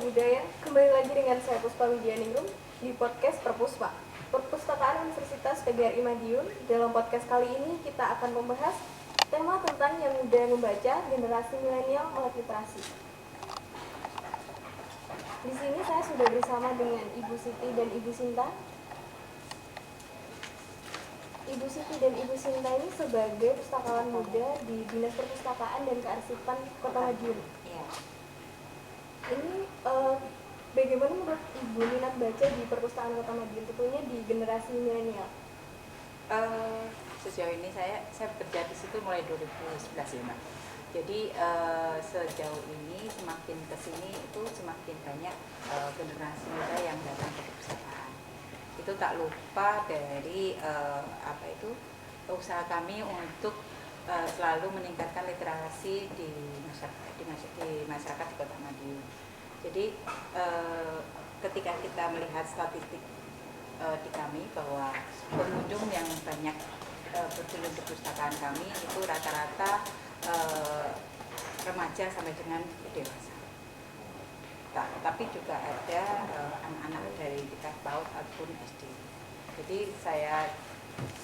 Budaya. Kembali lagi dengan saya Puspa Widianingrum di podcast Perpuspa, Perpustakaan Universitas PGRI Madiun. Dalam podcast kali ini kita akan membahas tema tentang yang muda membaca, generasi milenial melek literasi. Di sini saya sudah bersama dengan Ibu Siti dan Ibu Sinta. Ibu Siti dan Ibu Sinta ini sebagai pustakawan muda di Dinas Perpustakaan dan Kearsipan Kota Madiun. Ini bagaimana menurut Ibu minat baca di perpustakaan Kota Madiun, tentunya di generasi milenial? Sejauh ini saya bekerja di situ mulai 2011 ya, Mbak. Jadi sejauh ini semakin kesini itu semakin banyak generasi muda yang datang ke perpustakaan. Itu tak lupa dari usaha kami untuk selalu meningkatkan literasi di masyarakat di Kota Madiun. Jadi ketika kita melihat statistik di kami bahwa pengunjung yang banyak berkunjung ke perpustakaan kami itu rata-rata remaja sampai dengan dewasa. Tapi juga ada anak-anak dari tingkat PAUD ataupun SD. Jadi saya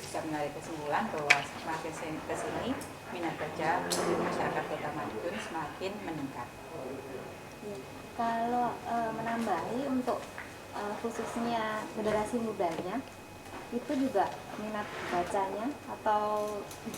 bisa menarik kesimpulan bahwa semakin kesini minat baca di masyarakat Kota Madiun semakin meningkat. Kalau menambahi untuk khususnya generasi mudanya, itu juga minat bacanya atau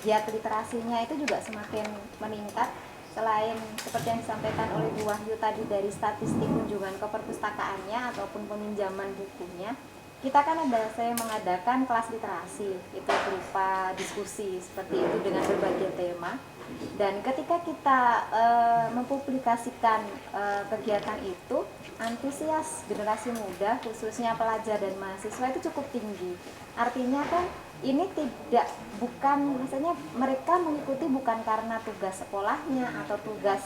giat literasinya itu juga semakin meningkat. Selain seperti yang disampaikan oleh Bu Wahyu tadi dari statistik kunjungan ke perpustakaannya ataupun peminjaman bukunya, kita kan saya mengadakan kelas literasi, itu berupa diskusi seperti itu dengan berbagai tema. Dan ketika kita mempublikasikan kegiatan itu, antusias generasi muda khususnya pelajar dan mahasiswa itu cukup tinggi. Artinya kan ini misalnya mereka mengikuti bukan karena tugas sekolahnya atau tugas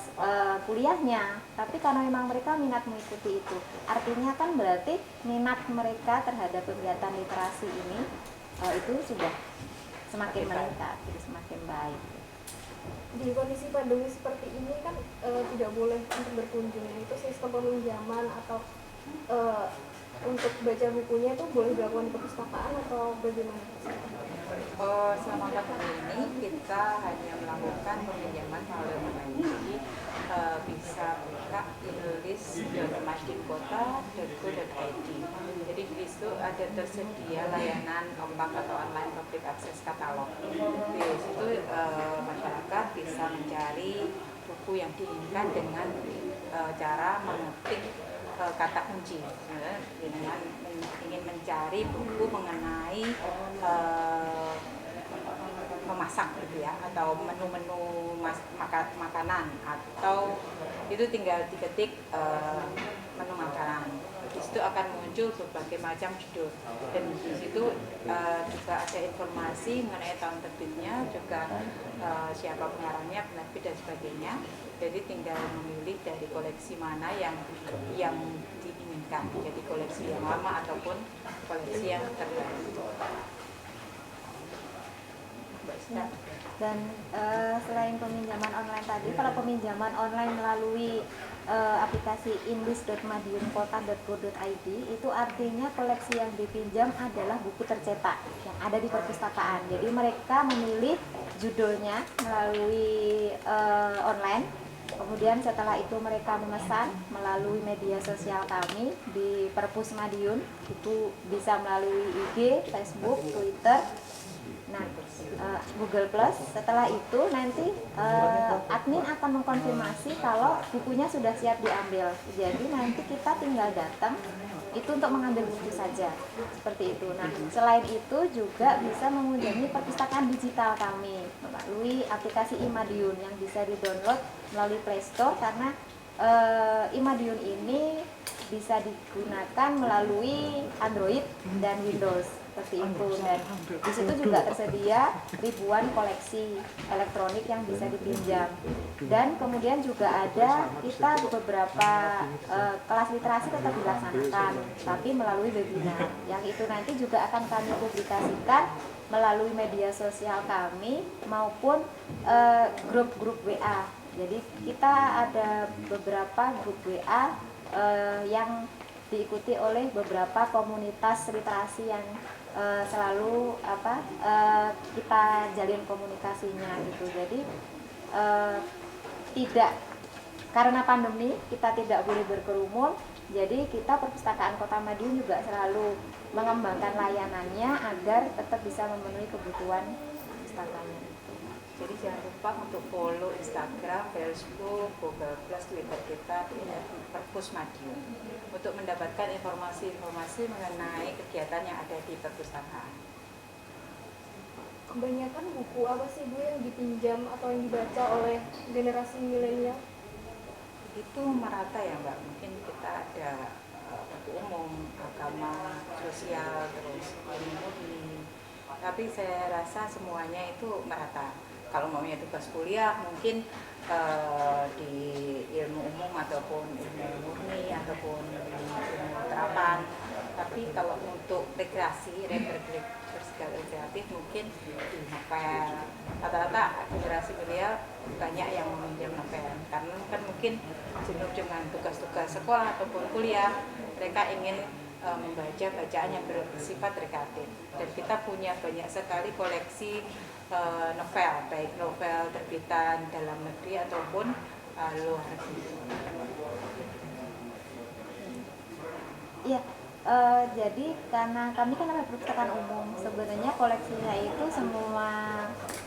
kuliahnya, tapi karena memang mereka minat mengikuti itu. Artinya kan berarti minat mereka terhadap kegiatan literasi ini itu sudah semakin meningkat, jadi semakin baik. Di kondisi pandemi seperti ini kan tidak boleh untuk berkunjung, itu sistem peminjaman atau untuk baca bukunya itu boleh dilakukan di perpustakaan atau bagaimana? Selama pandemi ini kita hanya melakukan peminjaman melalui online. Jadi bisa buka inlis.madiunkota.go.id. Jadi di situ ada tersedia layanan kompak atau online public access katalog. Di situ masyarakat bisa mencari buku yang diinginkan dengan cara mengetik kata kunci, dengan ingin mencari buku mengenai memasak gitu ya, atau menu-menu makanan, atau itu tinggal diketik menu makanan. Di situ akan muncul berbagai macam judul, dan di situ juga ada informasi mengenai tahun terbitnya, juga siapa pengarangnya, penerbit dan sebagainya. Jadi tinggal memilih dari koleksi mana yang diinginkan, jadi koleksi yang lama ataupun koleksi yang terbaru. Dan selain peminjaman online tadi, kalau peminjaman online melalui aplikasi inlis.madiunkota.go.id, itu artinya koleksi yang dipinjam adalah buku tercetak yang ada di perpustakaan. Jadi mereka memilih judulnya melalui online. Kemudian setelah itu mereka memesan melalui media sosial kami di Perpus Madiun, itu bisa melalui IG, Facebook, Twitter, Google Plus. Setelah itu nanti admin akan mengkonfirmasi kalau bukunya sudah siap diambil. Jadi nanti kita tinggal datang itu untuk mengambil buku saja, seperti itu. Nah, selain itu juga bisa mengunjungi perpustakaan digital kami melalui aplikasi iMadiun yang bisa di-download melalui Play Store, karena iMadiun ini bisa digunakan melalui Android dan Windows, seperti itu. Dan di situ juga tersedia ribuan koleksi elektronik yang bisa dipinjam. Dan kemudian juga ada kita beberapa kelas literasi tetap dilaksanakan, tapi melalui webinar, yang itu nanti juga akan kami publikasikan melalui media sosial kami maupun grup-grup WA. Jadi kita ada beberapa grup WA yang diikuti oleh beberapa komunitas literasi yang selalu kita jalin komunikasinya gitu. Jadi tidak, karena pandemi kita tidak boleh berkerumun, jadi kita Perpustakaan Kota Madiun juga selalu mengembangkan layanannya agar tetap bisa memenuhi kebutuhan perpustakaannya. Jadi jangan lupa untuk follow Instagram, Facebook, Google Plus, Twitter kita Perpus Madiun untuk mendapatkan informasi-informasi mengenai kegiatan yang ada di perpustakaan. Kebanyakan buku apa sih Bu yang dipinjam atau yang dibaca oleh generasi milenial? Itu merata ya Mbak, mungkin kita ada buku umum, agama, sosial, terus ilmu murni, tapi saya rasa semuanya itu merata. Kalau maunya tugas kuliah mungkin di ilmu umum ataupun ilmu murni ataupun ilmu terapan, tapi kalau untuk rekreasi, bersikap kreatif mungkin di novel. Rata-rata generasi milenial banyak yang meminjam novel karena kan mungkin jenuh dengan tugas-tugas sekolah ataupun kuliah, mereka ingin membaca bacaan yang bersifat rekreatif. Dan kita punya banyak sekali koleksi novel, baik novel terbitan dalam negeri ataupun luar negeri. Iya, jadi karena kami kan adalah perpustakaan umum, sebenarnya koleksinya itu semua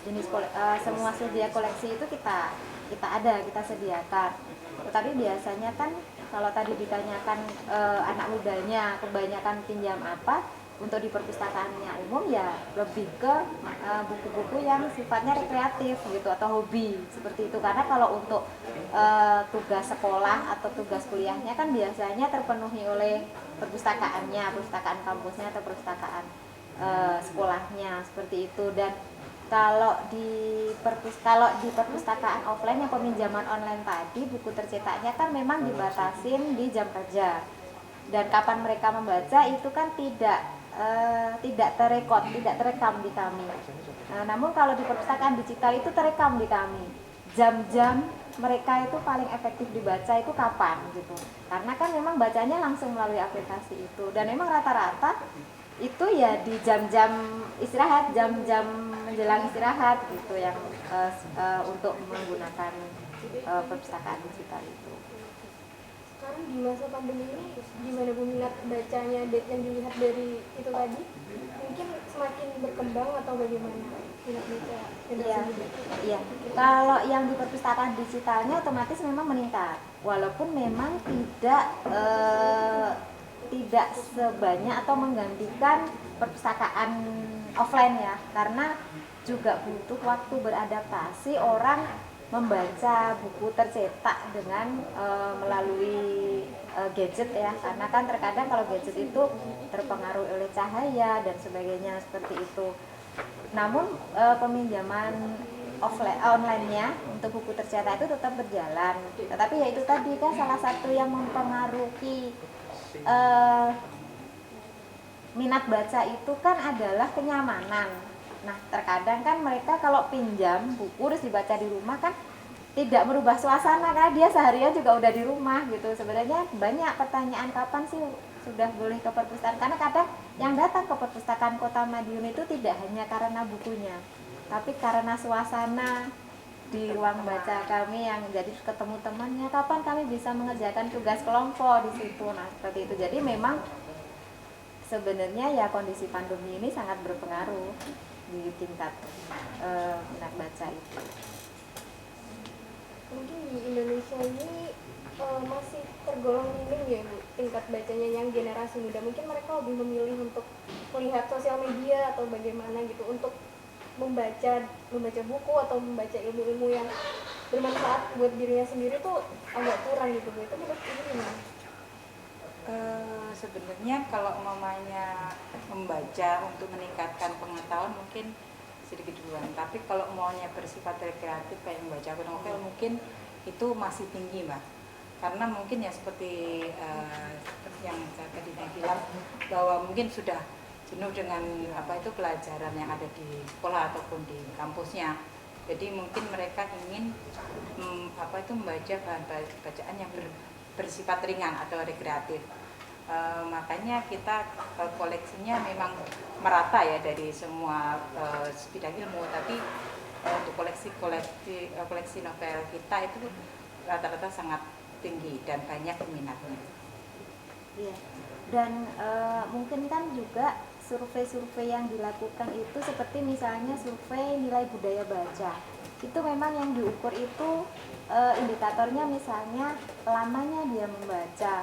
jenis semua sedia koleksi itu kita sediakan. Tetapi biasanya kan kalau tadi ditanyakan anak mudanya kebanyakan pinjam apa, untuk di perpustakaannya umum ya lebih ke buku-buku yang sifatnya rekreatif gitu atau hobi seperti itu. Karena kalau untuk tugas sekolah atau tugas kuliahnya kan biasanya terpenuhi oleh perpustakaan kampusnya atau perpustakaan sekolahnya seperti itu. Dan kalau di perpustakaan offline yang peminjaman online tadi, buku tercetaknya kan memang dibatasin di jam kerja, dan kapan mereka membaca itu kan tidak terekam di kami. Namun kalau di perpustakaan digital itu terekam di kami. Jam-jam mereka itu paling efektif dibaca itu kapan gitu. Karena kan memang bacanya langsung melalui aplikasi itu, dan memang rata-rata itu ya di jam-jam istirahat, jam-jam menjelang istirahat gitu yang untuk menggunakan perpustakaan digital itu. Sekarang di masa pandemi ini gimana Bu minat bacanya yang dilihat dari itu tadi? Mungkin semakin berkembang atau bagaimana minat baca? Iya. Kalau yang di perpustakaan digitalnya otomatis memang meningkat, walaupun memang tidak sebanyak atau menggantikan perpustakaan offline ya, karena juga butuh waktu beradaptasi orang membaca buku tercetak dengan melalui gadget ya, karena kan terkadang kalau gadget itu terpengaruh oleh cahaya dan sebagainya seperti itu. Namun peminjaman online-nya untuk buku tercetak itu tetap berjalan, tetapi ya itu tadi kan salah satu yang mempengaruhi minat baca itu kan adalah kenyamanan. Nah, terkadang kan mereka kalau pinjam buku terus dibaca di rumah kan tidak merubah suasana, karena dia seharian juga udah di rumah gitu. Sebenarnya banyak pertanyaan kapan sih sudah boleh ke perpustakaan, karena kadang yang datang ke Perpustakaan Kota Madiun itu tidak hanya karena bukunya, tapi karena suasana di ruang baca kami yang jadi ketemu temannya, kapan kami bisa mengerjakan tugas kelompok di situ. Nah, seperti itu. Jadi memang sebenarnya ya kondisi pandemi ini sangat berpengaruh di tingkat minat baca itu. Mungkin di Indonesia ini masih tergolong minim ya Bu tingkat bacanya yang generasi muda. Mungkin mereka lebih memilih untuk melihat sosial media atau bagaimana gitu untuk membaca buku atau membaca ilmu-ilmu yang bermanfaat buat dirinya sendiri tuh agak kurang gitu Bu. Itu menurut Ibu gimana? Sebenarnya kalau umpamanya membaca untuk meningkatkan pengetahuan mungkin sedikit duluan, tapi kalau maunya bersifat rekreatif kayak membaca novel mungkin itu masih tinggi Mbak, karena mungkin ya seperti yang saya tadi bilang bahwa mungkin sudah jenuh dengan pelajaran yang ada di sekolah ataupun di kampusnya, jadi mungkin mereka ingin membaca bahan bacaan yang bersifat ringan atau rekreatif. Makanya kita koleksinya memang merata ya dari semua bidang ilmu, tapi untuk koleksi novel kita itu rata-rata sangat tinggi dan banyak peminatnya. Iya. Dan mungkin kan juga survei-survei yang dilakukan itu seperti misalnya survei nilai budaya baca. Itu memang yang diukur itu indikatornya misalnya lamanya dia membaca,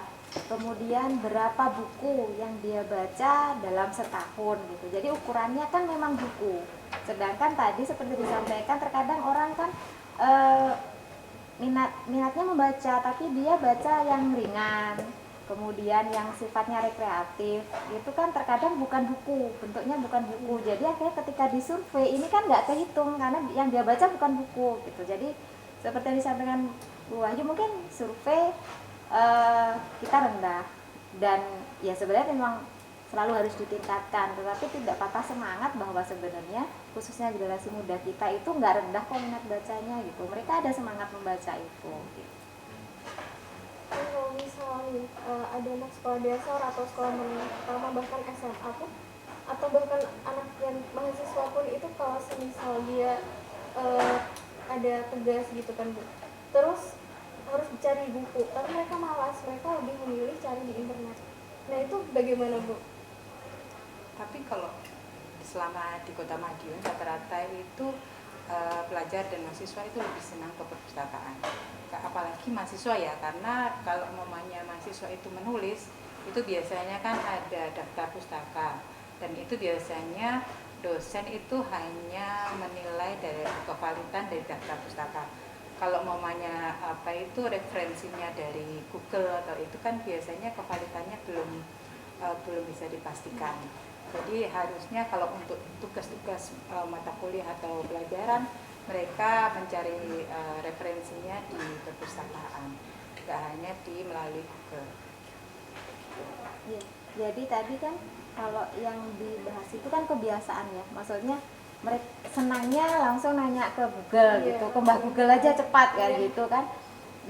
kemudian berapa buku yang dia baca dalam setahun gitu. Jadi ukurannya kan memang buku. Sedangkan tadi seperti disampaikan terkadang orang kan minatnya membaca tapi dia baca yang ringan, kemudian yang sifatnya rekreatif itu kan terkadang bukan buku, bentuknya bukan buku. Jadi akhirnya ketika disurvei ini kan nggak kehitung karena yang dia baca bukan buku gitu. Jadi seperti yang disampaikan Bu Wahyu, mungkin survei kita rendah dan ya sebenarnya memang selalu harus ditingkatkan, tetapi tidak patah semangat bahwa sebenarnya khususnya generasi muda kita itu nggak rendah kok minat bacanya gitu. Mereka ada semangat membaca itu gitu. Kalau misalnya ada anak sekolah dasar atau sekolah menengah pertama bahkan SMA pun, atau bahkan anak yang mahasiswa pun itu kalau semisal dia ada tugas gitu kan Bu, terus harus cari buku, tapi mereka malas, mereka lebih memilih cari di internet. Nah itu bagaimana Bu? Tapi kalau selama di Kota Madiun rata-rata itu pelajar dan mahasiswa itu lebih senang ke perpustakaan. Apalagi mahasiswa ya, karena kalau umpamanya mahasiswa itu menulis, itu biasanya kan ada daftar pustaka, dan itu biasanya dosen itu hanya menilai dari kevalitan dari daftar pustaka. Kalau umpamanya referensinya dari Google atau itu kan biasanya kevalitannya belum bisa dipastikan. Jadi harusnya kalau untuk tugas-tugas mata kuliah atau pelajaran, mereka mencari referensinya di perpustakaan, tidak hanya melalui Google. Ya, jadi tadi kan kalau yang dibahas itu kan kebiasaan ya, maksudnya mereka senangnya langsung nanya ke Google gitu, ke Mbah Google aja cepat kan gitu kan.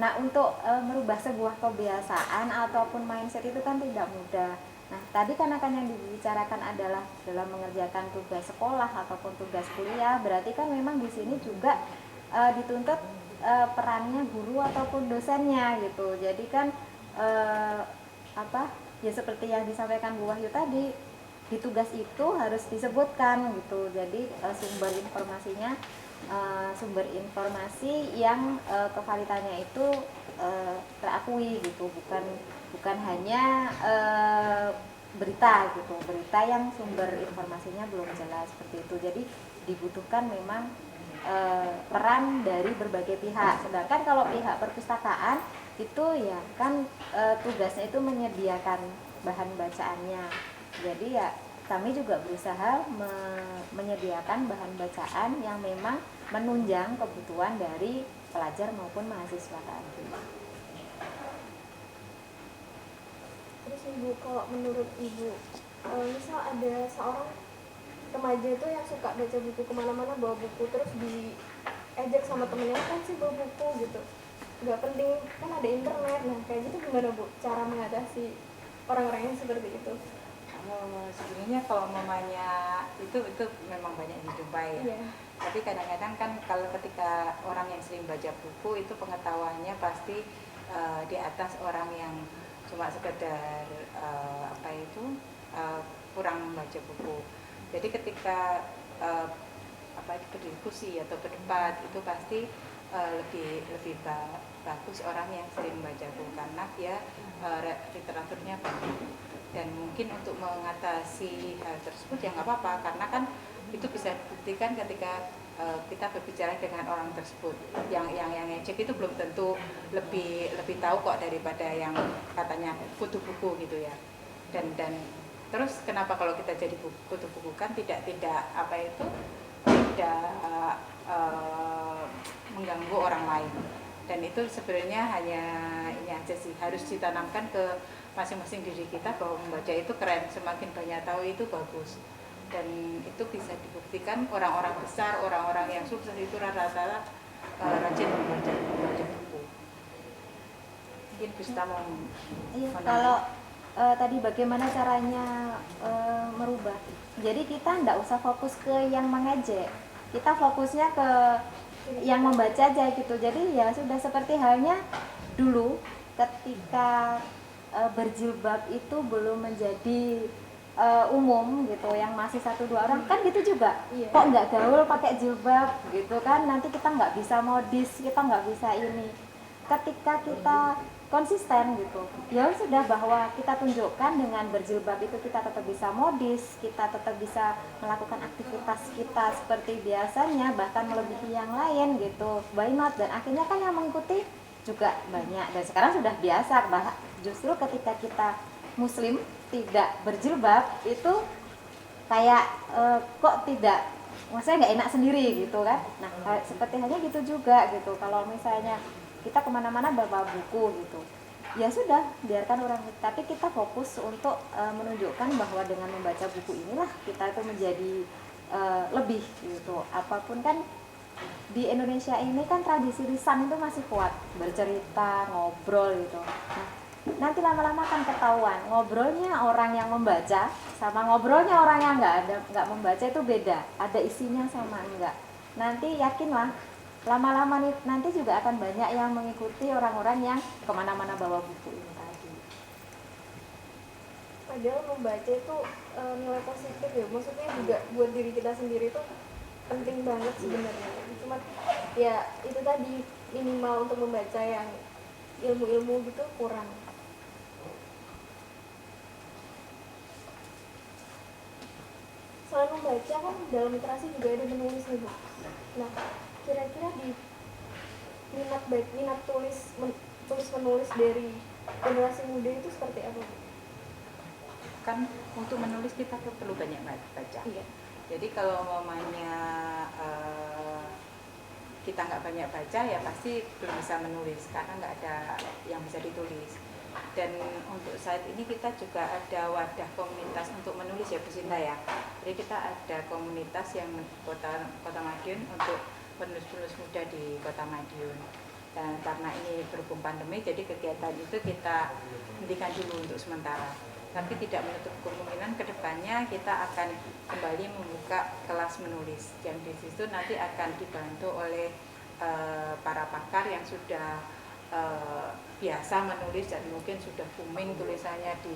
Nah untuk merubah sebuah kebiasaan ataupun mindset itu kan tidak mudah. Nah, tadi kan yang dibicarakan adalah dalam mengerjakan tugas sekolah ataupun tugas kuliah, berarti kan memang di sini juga dituntut perannya guru ataupun dosennya gitu. Jadi kan ya seperti yang disampaikan Bu Wahyu tadi, di tugas itu harus disebutkan gitu. Jadi sumber informasi yang kevalitannya itu terakui gitu, bukan hanya berita yang sumber informasinya belum jelas seperti itu. Jadi dibutuhkan memang peran dari berbagai pihak. Sedangkan kalau pihak perpustakaan itu ya kan tugasnya itu menyediakan bahan bacaannya. Jadi ya kami juga berusaha menyediakan bahan bacaan yang memang menunjang kebutuhan dari pelajar maupun mahasiswa tadi. Terus Ibu, kalau menurut Ibu, misal ada seorang remaja itu yang suka baca buku, kemana-mana bawa buku, terus diejek sama temennya, kan sih bawa buku gitu, nggak penting, kan ada internet. Nah kayak gitu gimana Bu cara mengatasi orang-orang yang seperti itu? Sebenarnya kalau mamanya itu memang banyak dijumpai ya. Yeah. Tapi kadang-kadang kan kalau ketika orang yang sering baca buku itu pengetahuannya pasti di atas orang yang cuma sekedar kurang membaca buku. Jadi ketika berdiskusi atau berdebat itu pasti lebih bagus orang yang sering membaca buku karena dia literaturnya banyak. Dan mungkin untuk mengatasi hal tersebut ya nggak apa-apa, karena kan itu bisa dibuktikan ketika kita berbicara dengan orang tersebut yang ngecek itu belum tentu lebih tahu kok daripada yang katanya kutu buku gitu ya. Dan terus kenapa kalau kita jadi kutu buku kan tidak mengganggu orang lain. Dan itu sebenarnya hanya ini aja sih, harus ditanamkan ke masing-masing diri kita bahwa membaca itu keren, semakin banyak tahu itu bagus. Dan itu bisa dibuktikan orang-orang besar, orang-orang yang sukses itu rata-rata rajin membaca buku. mungkin Gusta mau Iya, menambah. kalau tadi bagaimana caranya merubah. Jadi kita nggak usah fokus ke yang mengejek, kita fokusnya ke yang membaca aja gitu. Jadi ya sudah seperti halnya dulu ketika berjilbab itu belum menjadi umum gitu, yang masih satu dua orang kan gitu juga. Iya. Kok nggak gaul pakai jilbab gitu kan? Nanti kita nggak bisa modis, kita nggak bisa ini. Ketika kita konsisten gitu, ya sudah, bahwa kita tunjukkan dengan berjilbab itu kita tetap bisa modis, kita tetap bisa melakukan aktivitas kita seperti biasanya, bahkan melebihi yang lain gitu. Why not? Dan akhirnya kan yang mengikuti juga banyak, dan sekarang sudah biasa. Justru ketika kita muslim tidak berjilbab itu kayak kok tidak, maksudnya nggak enak sendiri gitu kan. Nah seperti halnya gitu juga gitu, kalau misalnya kita kemana-mana bawa buku gitu, ya sudah biarkan orang, tapi kita fokus untuk menunjukkan bahwa dengan membaca buku inilah kita itu menjadi lebih gitu. Apapun kan di Indonesia ini kan tradisi lisan itu masih kuat, bercerita, ngobrol gitu. Nah, nanti lama-lama kan ketahuan ngobrolnya orang yang membaca sama ngobrolnya orang yang nggak membaca itu beda, ada isinya sama enggak. Nanti yakinlah lama-lama nanti juga akan banyak yang mengikuti orang-orang yang kemana-mana bawa buku ini tadi. Padahal membaca itu nilai positif ya, maksudnya juga buat diri kita sendiri itu penting banget sebenarnya. Cuman ya itu tadi, minimal untuk membaca yang ilmu-ilmu gitu kurang. Selain membaca kan dalam literasi juga ada menulis nih Bu. Nah kira-kira di minat tulis menulis dari generasi muda itu seperti apa Bu? Kan untuk menulis kita perlu banyak baca. Iya. Jadi kalau mamanya kita nggak banyak baca ya pasti belum bisa menulis karena nggak ada yang bisa ditulis. Dan untuk saat ini kita juga ada wadah komunitas untuk menulis ya Bu Sinta ya. Jadi kita ada komunitas yang Kota Madiun untuk penulis-penulis muda di Kota Madiun. Dan karena ini berhubung pandemi, jadi kegiatan itu kita hentikan dulu untuk sementara. Tapi tidak menutup kemungkinan kedepannya kita akan kembali membuka kelas menulis. Yang di situ nanti akan dibantu oleh para pakar yang sudah biasa menulis dan mungkin sudah booming tulisannya di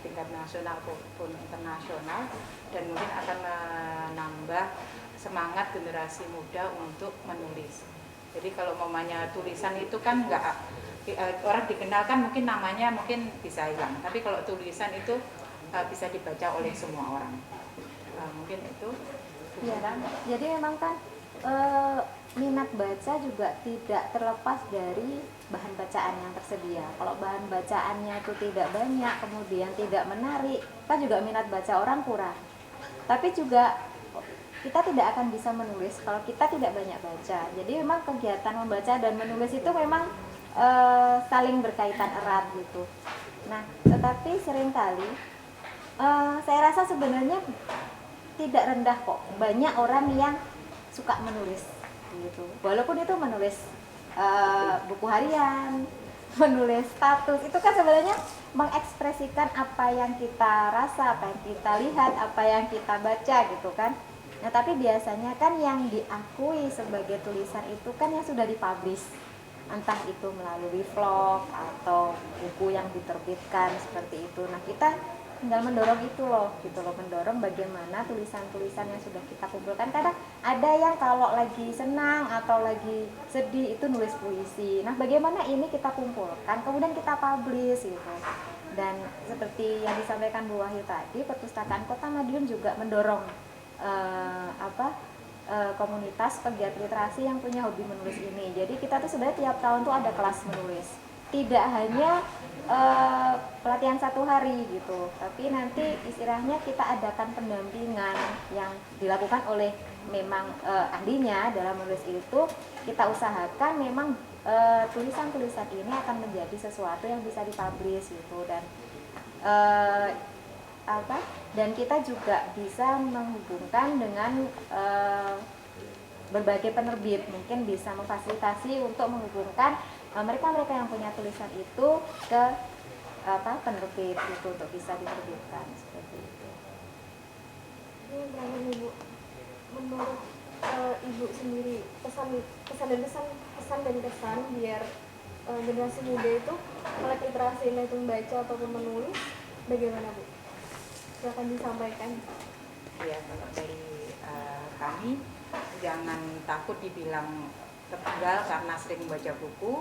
tingkat nasional maupun internasional, dan mungkin akan menambah semangat generasi muda untuk menulis. Jadi kalau mamanya tulisan itu kan nggak orang dikenal kan mungkin namanya mungkin bisa hilang, tapi kalau tulisan itu bisa dibaca oleh semua orang. Mungkin itu. Ya, jadi memang kan minat baca juga tidak terlepas dari bahan bacaan yang tersedia. Kalau bahan bacaannya itu tidak banyak, kemudian tidak menarik, kan juga minat baca orang kurang. Tapi juga kita tidak akan bisa menulis kalau kita tidak banyak baca. Jadi memang kegiatan membaca dan menulis itu memang saling berkaitan erat gitu. Nah, tetapi seringkali saya rasa sebenarnya tidak rendah kok, banyak orang yang suka menulis gitu. Walaupun itu menulis buku harian, menulis status, itu kan sebenarnya mengekspresikan apa yang kita rasa, apa yang kita lihat, apa yang kita baca gitu kan. Nah tapi biasanya kan yang diakui sebagai tulisan itu kan yang sudah dipublish, entah itu melalui vlog atau buku yang diterbitkan seperti itu. Nah kita tinggal mendorong itu loh, gitu loh, mendorong bagaimana tulisan-tulisan yang sudah kita kumpulkan. Kadang ada yang kalau lagi senang atau lagi sedih itu nulis puisi. Nah bagaimana ini kita kumpulkan, kemudian kita publish gitu. Dan seperti yang disampaikan Bu Wahyu tadi, Perpustakaan Kota Madiun juga mendorong komunitas pegiat literasi yang punya hobi menulis ini. Jadi kita tuh sebenarnya tiap tahun tuh ada kelas menulis. Tidak hanya pelatihan 1 hari gitu, tapi nanti istilahnya kita adakan pendampingan yang dilakukan oleh memang ahlinya dalam menulis itu. Kita usahakan memang tulisan-tulisan ini akan menjadi sesuatu yang bisa dipublish gitu, dan dan kita juga bisa menghubungkan dengan berbagai penerbit, mungkin bisa memfasilitasi untuk menghubungkan mereka-mereka yang punya tulisan itu ke penerbit itu untuk bisa diterbitkan seperti itu. Ini bagaimana Ibu? Menurut Ibu sendiri pesan dan kesan biar generasi muda itu melek literasi entah itu membaca ataupun menulis bagaimana Bu? Silakan disampaikan. Ya, kalau dari kami jangan takut dibilang tertinggal karena sering membaca buku.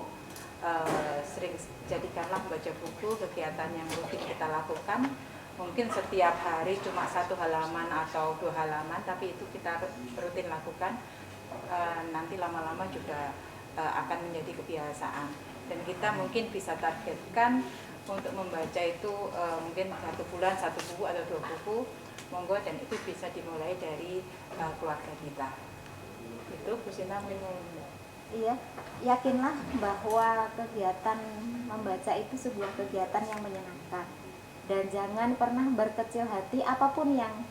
Sering jadikanlah membaca buku kegiatan yang rutin kita lakukan. Mungkin setiap hari cuma 1 halaman atau 2 halaman, tapi itu kita rutin lakukan. Nanti lama-lama juga akan menjadi kebiasaan. Dan kita mungkin bisa targetkan untuk membaca itu mungkin 1 bulan 1 buku atau 2 buku, monggo, dan itu bisa dimulai dari keluarga kita. Itu Bu Sina mungkin. Iya, yakinlah bahwa kegiatan membaca itu sebuah kegiatan yang menyenangkan. Dan jangan pernah berkecil hati apapun yang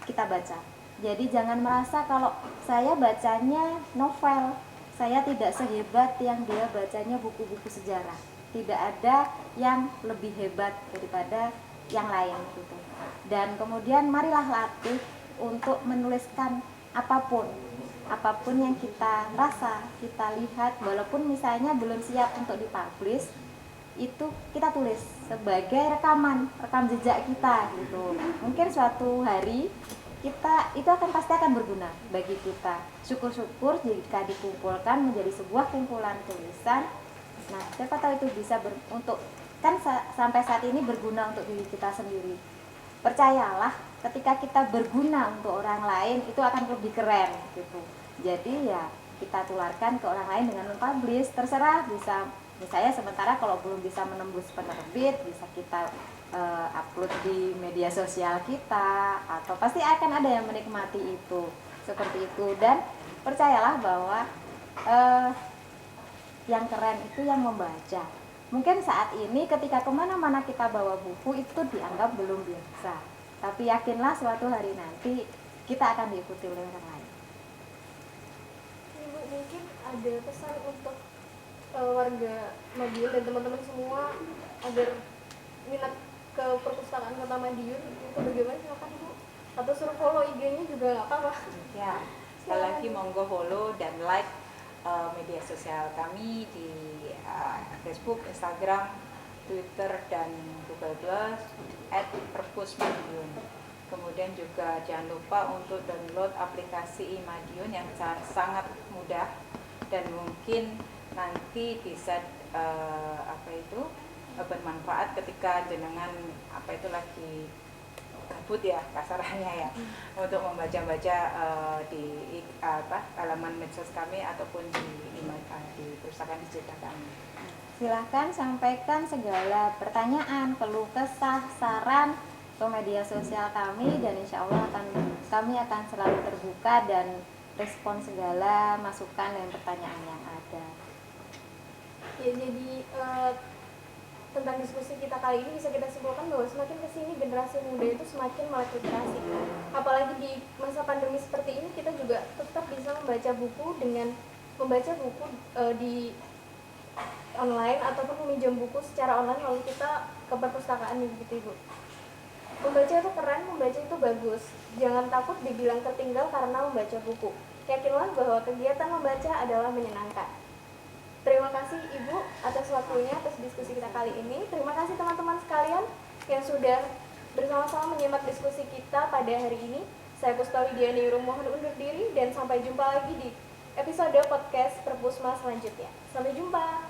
kita baca. Jadi jangan merasa kalau saya bacanya novel, saya tidak sehebat yang dia bacanya buku-buku sejarah. Tidak ada yang lebih hebat daripada yang lain gitu. Dan kemudian marilah latih untuk menuliskan apapun yang kita rasa, kita lihat, walaupun misalnya belum siap untuk dipublish, itu kita tulis sebagai rekam jejak kita gitu. Mungkin suatu hari itu pasti akan berguna bagi kita. Syukur-syukur jika dikumpulkan menjadi sebuah kumpulan tulisan. Nah, siapa tahu itu bisa sampai saat ini berguna untuk diri kita sendiri. Percayalah, ketika kita berguna untuk orang lain itu akan lebih keren gitu. Jadi ya kita tularkan ke orang lain dengan mempublish, terserah, bisa misalnya sementara kalau belum bisa menembus penerbit bisa kita upload di media sosial kita, atau pasti akan ada yang menikmati itu seperti itu. Dan percayalah bahwa yang keren itu yang membaca. Mungkin saat ini ketika kemana-mana kita bawa buku itu dianggap belum biasa, tapi yakinlah suatu hari nanti kita akan diikuti oleh orang lain. Ibu mungkin ada pesan untuk warga Madiun dan teman-teman semua agar minat ke perpustakaan Kota Madiun itu bagaimana, silakan Ibu, atau suruh follow IG-nya juga nggak apa-apa. Ya, sekali lagi monggo follow dan like media sosial kami di Facebook, Instagram, Twitter, dan Google Plus @perpusmadiun. Kemudian juga jangan lupa untuk download aplikasi Madiun yang sangat mudah dan mungkin nanti bisa bermanfaat ketika jenengan lagi gabut ya kasarannya ya, untuk membaca-baca di halaman medsos kami ataupun di perpustakaan digital kami. Silahkan sampaikan segala pertanyaan, keluh kesah, saran ke media sosial kami, dan insya Allah kami akan selalu terbuka dan respon segala masukan dan pertanyaan yang ada. Ya, jadi tentang diskusi kita kali ini bisa kita simpulkan bahwa semakin kesini generasi muda itu semakin melek literasi. Apalagi di masa pandemi seperti ini kita juga tetap bisa membaca buku dengan membaca buku di online ataupun meminjam buku secara online lalu kita ke perpustakaan gitu Ibu. Membaca itu keren, membaca itu bagus. Jangan takut dibilang tertinggal karena membaca buku. Yakinlah bahwa kegiatan membaca adalah menyenangkan. Terima kasih Ibu atas waktunya, atas diskusi kita kali ini. Terima kasih teman-teman sekalian yang sudah bersama-sama menyimak diskusi kita pada hari ini. Saya Puspa Widiani mohon undur diri dan sampai jumpa lagi di episode podcast Perpusma selanjutnya. Sampai jumpa.